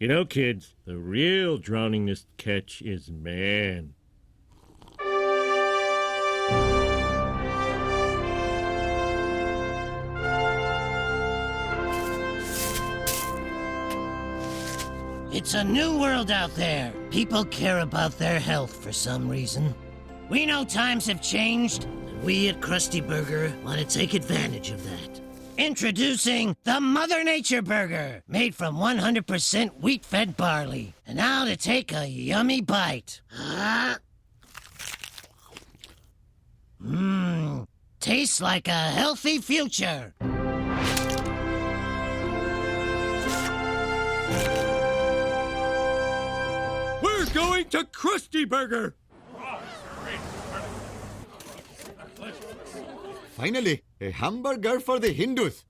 You know, kids, the real drowningest catch is man. It's a new world out there. People care about their health for some reason. We know times have changed, and we at Krusty Burger want to take advantage of that. Introducing the Mother Nature Burger, made from 100% wheat-fed barley. And now to take a yummy bite. Tastes like a healthy future. We're going to Krusty Burger! Finally, a hamburger for the Hindus.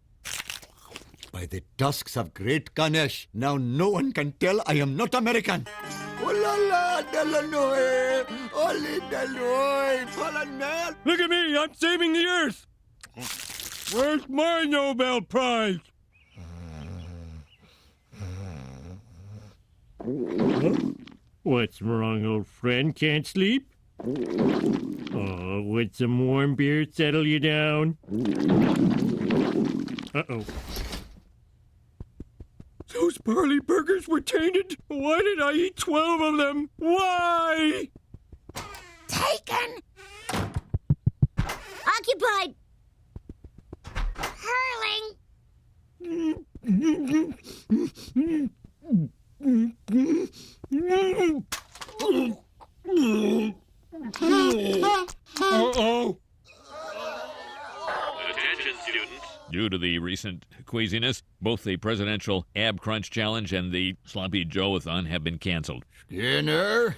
By the tusks of great Ganesh, now no one can tell I am not American. Oh la la, Delanoy, Oli Deloy, Palanel. Look at me, I'm saving the Earth! Where's my Nobel Prize? What's wrong, old friend? Can't sleep? Oh, would some warm beer settle you down? Uh-oh. Those barley burgers were tainted. Why did I eat 12 of them? Why? Taken! Occupied! Hurling! Uh-oh. Attention, students. Due to the recent queasiness, both the presidential Ab Crunch Challenge and the Sloppy Joe-a-thon have been canceled. Skinner,